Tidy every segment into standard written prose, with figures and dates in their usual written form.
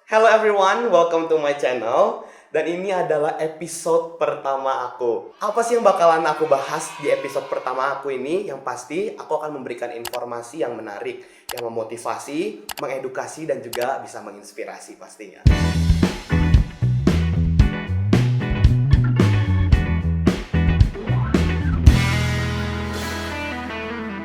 Hello everyone, welcome to my channel. Dan ini adalah episode pertama aku. Apa sih yang bakalan aku bahas di episode pertama aku ini? Yang pasti aku akan memberikan informasi yang menarik, yang memotivasi, mengedukasi, dan juga bisa menginspirasi pastinya.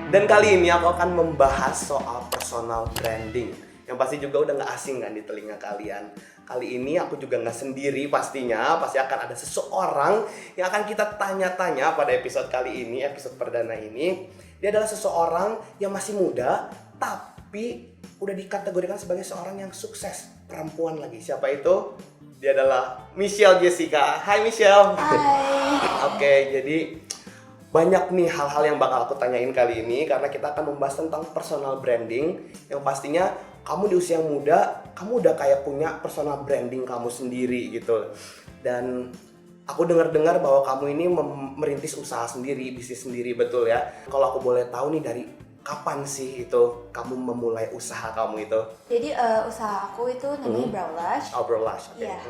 Dan kali ini aku akan membahas soal personal branding, yang pasti juga udah gak asing kan di telinga kalian. Kali ini aku juga gak sendiri pastinya, pasti akan ada seseorang yang akan kita tanya-tanya pada episode kali ini, episode perdana ini. Dia adalah seseorang yang masih muda, tapi udah dikategorikan sebagai seorang yang sukses, perempuan lagi. Siapa itu? Dia adalah Michelle Jessica. Hai Michelle. Hai. Oke, jadi banyak nih hal-hal yang bakal aku tanyain kali ini karena kita akan membahas tentang personal branding yang pastinya kamu di usia muda, kamu udah kayak punya personal branding kamu sendiri gitu. Dan aku dengar-dengar bahwa kamu ini merintis usaha sendiri, bisnis sendiri, betul ya? Kalau aku boleh tahu nih, dari kapan sih itu kamu memulai usaha kamu itu? Jadi usaha aku itu namanya Browlash. Oh, Browlash, oke. Iya.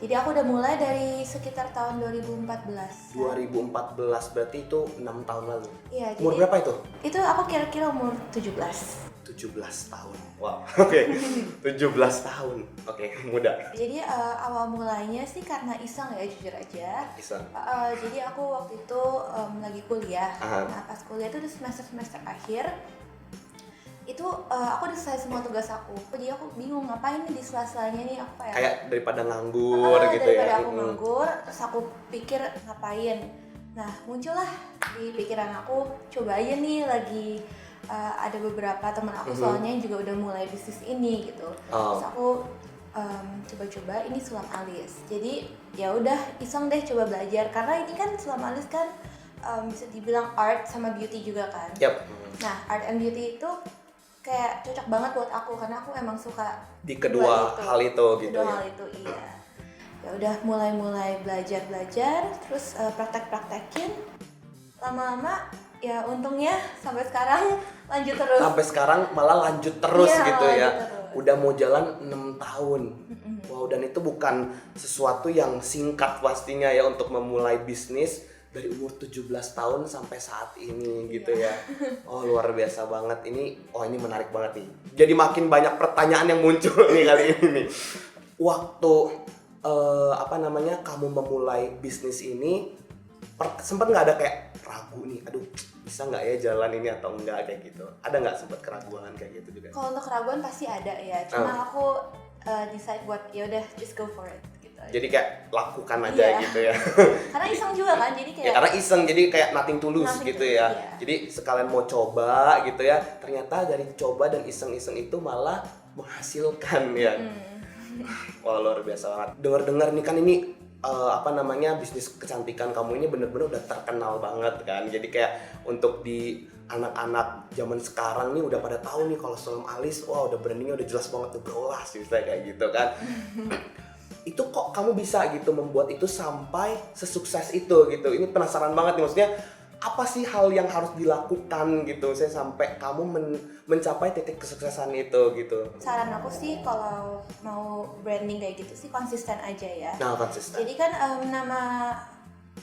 Jadi aku udah mulai dari sekitar tahun 2014. 2014 berarti itu 6 tahun lalu. Iya, Umur jadi berapa itu? Itu aku kira-kira umur 17. 17 tahun. Wow. Oke. 17 tahun. Oke, muda. Jadi awal mulainya sih karena iseng ya, jujur aja. Iseng. Jadi aku waktu itu lagi kuliah. Aha. Nah, pas kuliah itu udah semester akhir. Itu aku udah selesai semua tugas aku. Jadi aku bingung ngapain nih di sela-selanya nih aku Kayak daripada nganggur gitu ya. Daripada aku nganggur, terus aku pikir ngapain. Nah, muncullah di pikiran aku, coba aja nih lagi ada beberapa teman aku soalnya yang juga udah mulai bisnis ini gitu. Terus aku coba-coba ini sulam alis. Jadi ya udah iseng deh coba belajar karena ini kan sulam alis kan bisa dibilang art sama beauty juga kan. Yap. Nah, art and beauty itu kayak cocok banget buat aku karena aku emang suka Di kedua hal itu gitu kedua ya. hal itu, iya. Ya udah mulai belajar terus praktekin lama-lama ya untungnya sampai sekarang lanjut terus. Sampai sekarang malah lanjut terus Iya, gitu ya. lanjut terus. Udah mau jalan 6 tahun. Wow, dan itu bukan sesuatu yang singkat pastinya ya untuk memulai bisnis dari umur 17 tahun sampai saat ini gitu ya. Oh, luar biasa banget. Ini menarik banget nih. Jadi makin banyak pertanyaan yang muncul nih kali ini nih. Waktu kamu memulai bisnis ini sempat nggak ada kayak ragu nih, aduh bisa nggak ya jalan ini atau enggak kayak gitu? Ada nggak sempat keraguan kayak gitu juga? Kalau untuk keraguan pasti ada ya, cuma aku decide buat ya udah just go for it gitu. Jadi kayak lakukan aja gitu ya. Karena iseng juga kan, jadi kayak Ya karena iseng, jadi kayak nothing tulus Nothing gitu tulus, ya. iya. Jadi sekalian mau coba gitu ya. Ternyata dari coba dan iseng-iseng itu malah menghasilkan ya. Wah, luar biasa banget. Dengar-dengar nih kan ini bisnis kecantikan kamu ini bener-bener udah terkenal banget kan. Jadi kayak untuk di anak-anak zaman sekarang nih udah pada tahu nih kalau sulam alis, wah udah brandingnya udah jelas banget tuh, Browlash misalnya kayak gitu kan. Itu kok kamu bisa gitu membuat itu sampai sesukses itu gitu. Ini penasaran banget nih, maksudnya apa sih hal yang harus dilakukan gitu saya sampai kamu mencapai titik kesuksesan itu gitu. saran aku sih kalau mau branding kayak gitu sih konsisten aja ya. Nah, konsisten. Jadi kan nama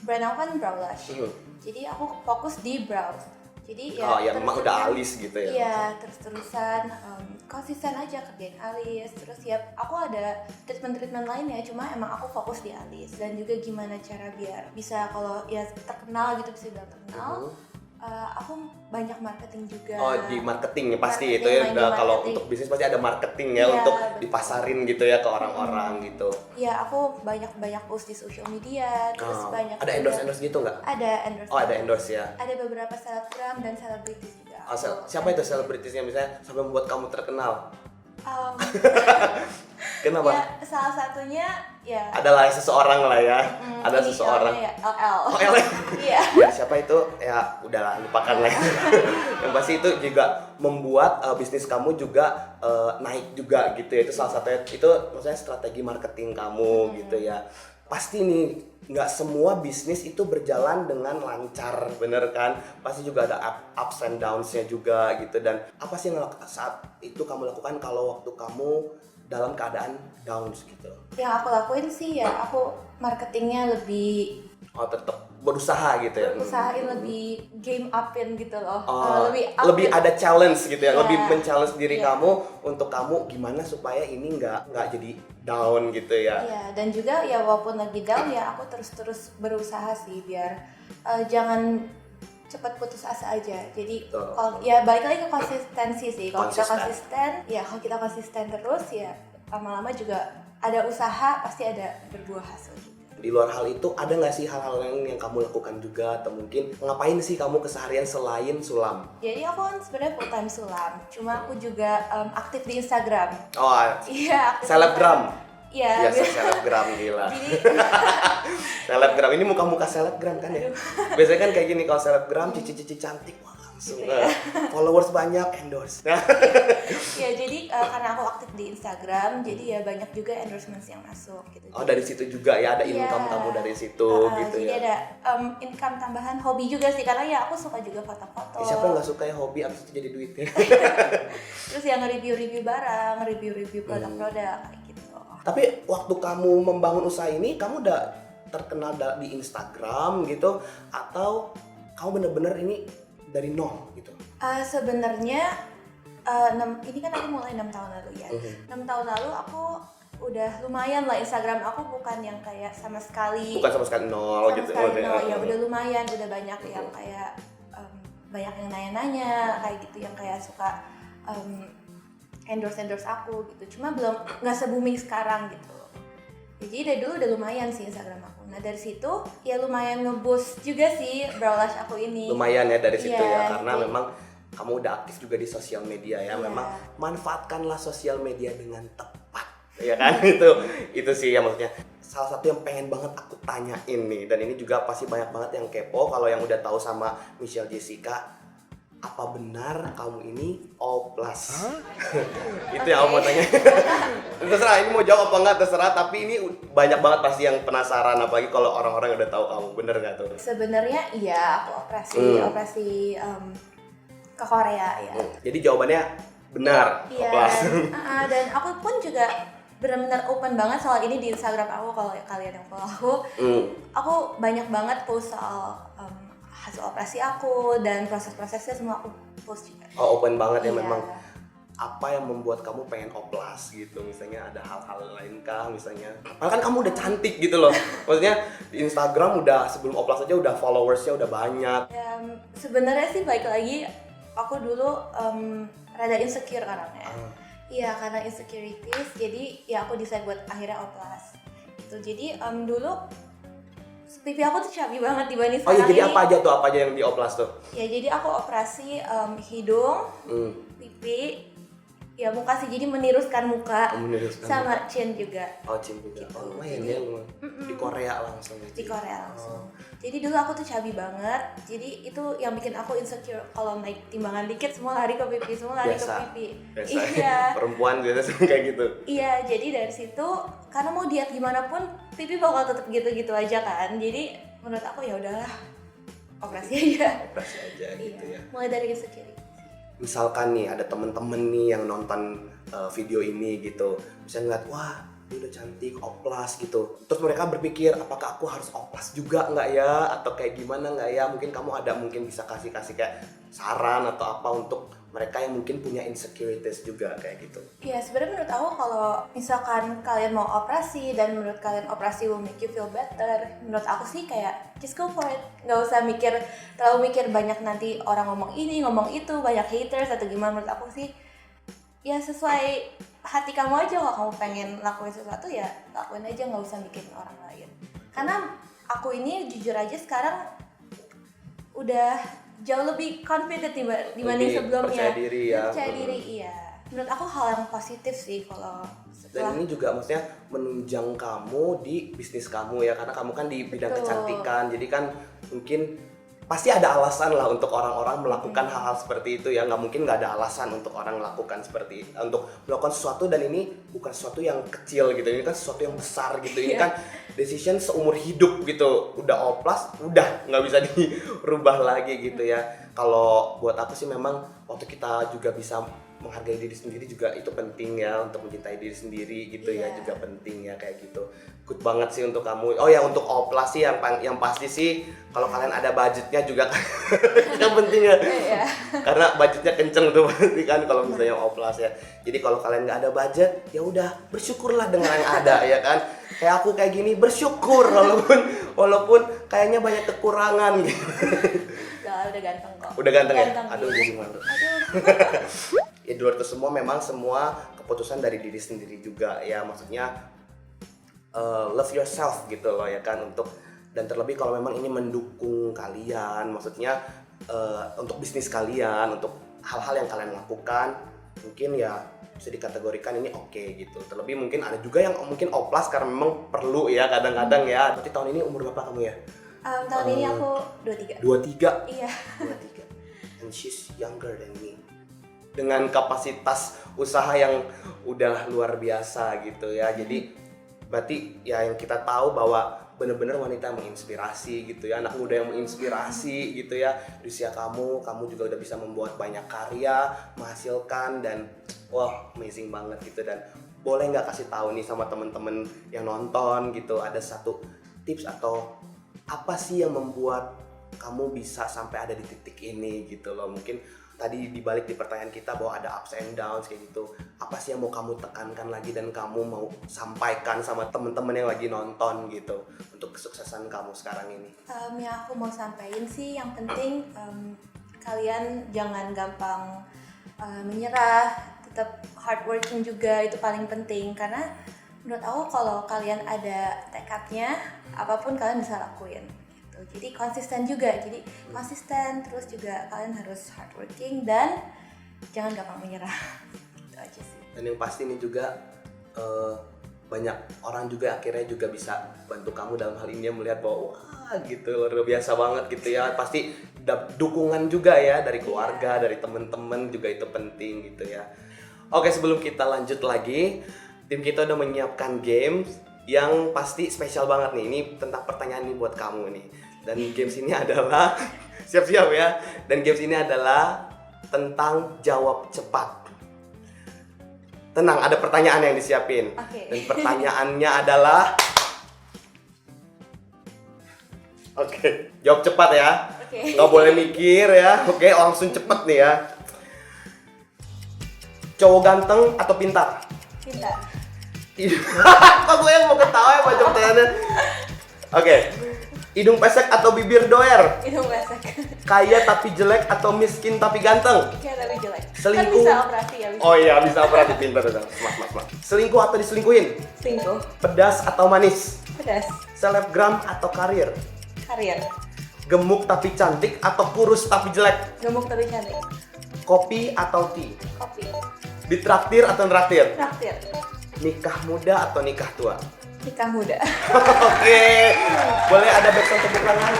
brand aku kan Browlash. Jadi aku fokus di brows. Jadi ya memang udah alis gitu ya. Iya, terus-terusan konsisten aja kerjain alis. Terus ya aku ada treatment lainnya, cuma emang aku fokus di alis. Dan juga gimana cara biar bisa kalau ya terkenal gitu, bisa bilang terkenal. Aku banyak marketing juga. Oh, di marketing ya pasti Marketing, itu ya. main di Udah kalau marketing. untuk bisnis pasti ada marketing ya, Iya, untuk betul. dipasarin gitu ya ke orang-orang gitu. Iya, aku banyak post di social media. Terus banyak Ada juga- endorse gitu nggak? Ada endorse. Oh, ada endorse ya. Ada beberapa selebgram dan selebritis juga. Oh, siapa itu selebritisnya misalnya sampai membuat kamu terkenal? Um, Kenapa? Ya, salah satunya ya Adalah seseorang lah ya. Ada inisialnya seseorang. ya, LL. Oh, LL. Iya. Ya, siapa itu? Ya udahlah, lupakan lah. Yang pasti itu juga membuat bisnis kamu juga naik juga gitu ya. Itu salah satunya, itu maksudnya strategi marketing kamu gitu ya. Pasti nih nggak semua bisnis itu berjalan dengan lancar, bener kan? Pasti juga ada ups and downs-nya juga gitu. Dan apa sih yang saat itu kamu lakukan kalau waktu kamu dalam keadaan down gitu? Yang aku lakuin sih ya aku marketingnya lebih Oh tetap berusaha gitu ya? usahain lebih game upin gitu loh. Oh, Lebih lebih upin. ada challenge gitu ya, Iya. lebih men-challenge diri Iya. kamu untuk kamu gimana supaya ini nggak jadi down gitu ya. Iya, dan juga ya walaupun lagi down ya aku terus berusaha sih biar jangan cepat putus asa aja. Jadi Betul. kalau ya balik lagi ke konsistensi sih. Kalau kita Konsisten. kalau kita konsisten terus ya lama-lama juga ada usaha pasti ada berbuah hasil juga. Di luar hal itu ada nggak sih hal-hal lain yang kamu lakukan juga, atau mungkin ngapain sih kamu keseharian selain sulam? Jadi aku kan sebenarnya full time sulam, cuma aku juga aktif di Instagram. Oh, Iya, aktif di selebgram. Instagram. Iya. Biasa selebgram gila. Jadi Selebgram ini muka-muka selebgram kan ya. Biasanya kan kayak gini kalau selebgram cici-cici cantik wah langsung Gitu ya. followers banyak endorse. ya jadi karena aku aktif di Instagram, jadi ya banyak juga endorsements yang masuk gitu. Oh dari situ juga ya ada Iya. income kamu dari situ gitu Jadi ya. ada income tambahan hobi juga sih karena ya aku suka juga foto-foto. Siapa nggak suka ya hobi abis itu jadi duitnya. Terus yang nge-review barang, review produk-produk kayak gitu. Tapi waktu kamu membangun usaha ini kamu udah terkenal di Instagram gitu atau kamu bener-bener ini dari nol gitu? Sebenarnya ini kan aku mulai 6 tahun lalu ya. 6 tahun lalu aku udah lumayan lah, Instagram aku bukan yang kayak sama sekali Bukan sama sekali nol gitu. nol, ya udah lumayan, udah banyak yang kayak banyak yang nanya-nanya kayak gitu, yang kayak suka endorse aku gitu. Cuma belum nggak se-booming sekarang gitu. Ya, jadi dari dulu udah lumayan sih Instagram aku. Nah dari situ ya lumayan nge-boost juga sih Browlash aku ini. Lumayan ya dari situ Iya, ya karena jadi- memang kamu udah aktif juga di sosial media ya. Iya. Memang manfaatkanlah sosial media dengan tepat. Ya kan itu sih ya maksudnya. Salah satu yang pengen banget aku tanyain nih, dan ini juga pasti banyak banget yang kepo kalau yang udah tahu sama Michelle Jessica, apa benar kamu ini O+? Itu yang aku mau tanya. Terserah ini mau jawab apa enggak terserah, tapi ini banyak banget pasti yang penasaran, apalagi kalau orang-orang udah tahu kamu, bener nggak tuh? Sebenarnya iya aku operasi ke Korea ya. Jadi jawabannya benar, Iya. O+. Dan aku pun juga benar-benar open banget soal ini di Instagram aku. Kalau kalian yang follow aku banyak banget post soal hasil operasi aku dan proses-prosesnya semua aku post juga. Oh open banget ya Iya. memang. Apa yang membuat kamu pengen O+ gitu? Misalnya ada hal-hal lain kah misalnya? Karena kan kamu udah cantik gitu loh. Maksudnya di Instagram udah sebelum O+ aja udah followersnya udah banyak. Sebenarnya sih balik lagi aku dulu rada insecure orangnya. Iya karena insecurities, jadi ya aku decide buat akhirnya O+. Gitu. Jadi dulu pipi aku tuh chubby banget dibanding Oh iya, sekarang jadi ini. apa aja yang di O+ tuh? Ya jadi aku operasi hidung, pipi, ya muka sih, jadi meniruskan muka, Meniruskan sama chin juga Oh cin juga. Gitu. Oh lumayan Jadi- ya lumayan. Di Korea langsung gitu. di Korea langsung. Jadi dulu aku tuh chubby banget, jadi itu yang bikin aku insecure. Kalau naik timbangan dikit semua lari ke pipi, semua lari Biasa. ke pipi. Biasa. Iya. Perempuan biasa kayak gitu. Iya, jadi dari situ karena mau diet gimana pun pipi bakal tetap gitu-gitu aja kan. Jadi menurut aku ya udahlah operasi aja. Operasi aja gitu ya. Mulai dari insecurity. Misalkan nih ada temen-temen nih yang nonton video ini gitu, bisa ngeliat wah dia udah cantik O+ gitu, terus mereka berpikir apakah aku harus O+ juga nggak ya, atau kayak gimana nggak ya, mungkin kamu ada mungkin bisa kasih kayak saran atau apa untuk mereka yang mungkin punya insecurities juga kayak gitu. Ya sebenarnya menurut aku kalau misalkan kalian mau operasi dan menurut kalian operasi will make you feel better, menurut aku sih kayak just go for it. Nggak usah terlalu mikir banyak nanti orang ngomong ini, ngomong itu, banyak haters atau gimana. Menurut aku sih ya sesuai hati kamu aja. Kalau kamu pengen lakuin sesuatu ya lakuin aja, nggak usah mikirin orang lain. Karena aku ini jujur aja sekarang udah jauh lebih confident dibanding Lebih sebelumnya. percaya diri ya. Percaya diri, iya. Menurut aku hal yang positif sih kalau setelah. Dan ini juga maksudnya menunjang kamu di bisnis kamu ya, karena kamu kan di bidang Betul. kecantikan, jadi kan mungkin pasti ada alasan lah untuk orang-orang melakukan hal-hal seperti itu ya. Nggak mungkin nggak ada alasan untuk orang melakukan untuk melakukan sesuatu, dan ini bukan sesuatu yang kecil gitu, ini kan sesuatu yang besar gitu. Ini kan decision seumur hidup gitu. Udah O+, udah nggak bisa dirubah lagi gitu ya. Kalau buat aku sih memang waktu kita juga bisa menghargai diri sendiri juga itu penting ya, untuk mencintai diri sendiri gitu ya Iya. juga penting ya kayak gitu. Good banget sih untuk kamu. Oh ya untuk Oplas sih yang pasti sih kalau kalian ada budgetnya juga yang penting ya. Iya. Karena budgetnya kenceng tuh pasti kan kalau misalnya Oplas ya. Jadi kalau kalian nggak ada budget ya udah bersyukurlah dengan yang ada ya kan. Kayak aku kayak gini bersyukur walaupun kayaknya banyak kekurangan gitu. Udah ganteng kok. Udah ganteng ya? Ganteng, Aduh iya. jadi malu. Aduh. Ya di luar itu semua memang semua keputusan dari diri sendiri juga ya, maksudnya love yourself gitu loh ya kan, untuk dan terlebih kalau memang ini mendukung kalian, maksudnya untuk bisnis kalian, untuk hal-hal yang kalian lakukan mungkin ya bisa dikategorikan ini oke gitu. Terlebih mungkin ada juga yang mungkin oplas karena memang perlu ya kadang-kadang ya. Berarti tahun ini umur berapa kamu ya? Tahun ini aku 23. 23. Iya. 23. And she's younger than me. Dengan kapasitas usaha yang udah luar biasa gitu ya. Jadi berarti ya yang kita tahu bahwa benar-benar wanita yang menginspirasi gitu ya, anak muda yang menginspirasi gitu ya. Di usia kamu juga udah bisa membuat banyak karya, menghasilkan, dan wah amazing banget gitu. Dan boleh nggak kasih tahu nih sama temen-temen yang nonton gitu, ada satu tips atau apa sih yang membuat kamu bisa sampai ada di titik ini gitu loh. Mungkin tadi dibalik di pertanyaan kita bahwa ada ups and downs kayak gitu, apa sih yang mau kamu tekankan lagi dan kamu mau sampaikan sama temen-temen yang lagi nonton gitu untuk kesuksesan kamu sekarang ini? Yang aku mau sampaikan sih yang penting kalian jangan gampang menyerah, tetap hardworking juga itu paling penting, karena menurut aku kalau kalian ada tekadnya apapun kalian bisa lakuin. Jadi konsisten juga, terus juga kalian harus hardworking dan jangan gampang menyerah. Itu aja sih. Dan yang pasti ini juga banyak orang juga akhirnya juga bisa bantu kamu dalam hal ini, melihat bahwa wah gitu luar biasa banget gitu ya. Pasti dukungan juga ya dari keluarga, dari teman-teman juga itu penting gitu ya. Oke, sebelum kita lanjut lagi, tim kita udah menyiapkan games yang pasti spesial banget nih. Ini tentang pertanyaan nih buat kamu nih. Dan games ini adalah siap-siap ya. Dan games ini adalah tentang jawab cepat. Tenang, ada pertanyaan yang disiapin. Oke. Dan pertanyaannya adalah Oke, jawab cepat ya. Oke. Nggak boleh mikir ya. Oke, langsung cepet nih ya. Cowok ganteng atau pintar? Pintar. Kok gue yang mau ketawa ya jawab pertanyaannya? Oke. Hidung pesek atau bibir doer? Itu besek. Kaya tapi jelek atau miskin tapi ganteng? Kayak tapi jelek. Selingkuh. Kan bisa operasi ya. Bisa. Oh iya, bisa operasi, pintar. Smart. Selingkuh atau diselingkuhin? Selingkuh. Pedas atau manis? Pedas. Selebgram atau karir? Karir. Gemuk tapi cantik atau kurus tapi jelek? Gemuk tapi cantik. Kopi atau tea? Kopi. Ditraktir atau neraktir? Traktir. Nikah muda atau nikah tua? Nikah muda. Oke, boleh ada backsound tepuk tangan.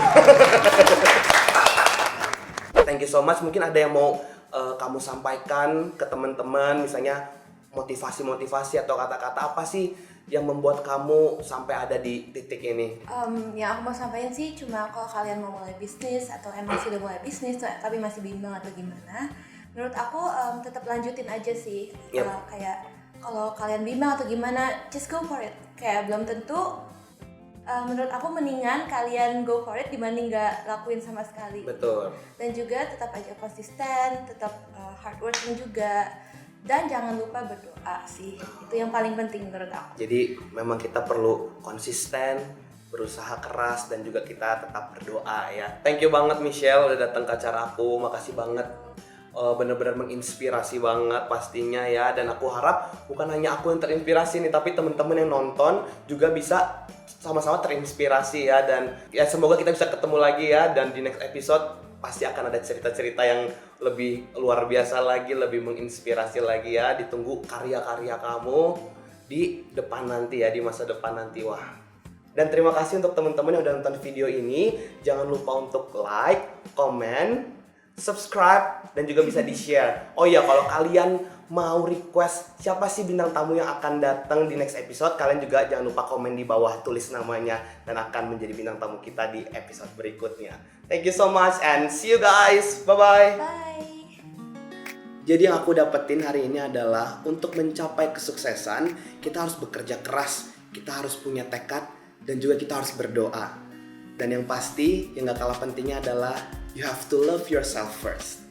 Thank you so much. Mungkin ada yang mau kamu sampaikan ke teman-teman, misalnya motivasi atau kata-kata apa sih yang membuat kamu sampai ada di titik ini? Yang aku mau sampaikan sih cuma kalau kalian mau mulai bisnis atau emang sudah mulai bisnis tapi masih bimbang atau gimana, menurut aku tetap lanjutin aja sih. Yep. Kayak kalau kalian bimbang atau gimana, just go for it. Kayak belum tentu. Menurut aku mendingan kalian go for it dibanding nggak lakuin sama sekali. Betul. Dan juga tetap aja konsisten, tetap hardworking juga, dan jangan lupa berdoa sih. Itu yang paling penting menurut aku. Jadi memang kita perlu konsisten, berusaha keras, dan juga kita tetap berdoa ya. Thank you banget Michelle udah datang ke acara aku. Makasih banget. Bener-bener menginspirasi banget pastinya ya. Dan aku harap bukan hanya aku yang terinspirasi nih, tapi teman-teman yang nonton juga bisa sama-sama terinspirasi ya. Dan ya semoga kita bisa ketemu lagi ya. Dan di next episode pasti akan ada cerita-cerita yang lebih luar biasa lagi, lebih menginspirasi lagi ya. Ditunggu karya-karya kamu di depan nanti ya, di masa depan nanti. Wah. Dan terima kasih untuk teman-teman yang udah nonton video ini. Jangan lupa untuk like, comment, subscribe, dan juga bisa di-share. Oh iya, kalau kalian mau request siapa sih bintang tamu yang akan datang di next episode, kalian juga jangan lupa komen di bawah, tulis namanya, dan akan menjadi bintang tamu kita di episode berikutnya. Thank you so much and see you guys. Bye-bye. Bye. Jadi yang aku dapetin hari ini adalah untuk mencapai kesuksesan kita harus bekerja keras, kita harus punya tekad, dan juga kita harus berdoa. Dan yang pasti yang gak kalah pentingnya adalah you have to love yourself first.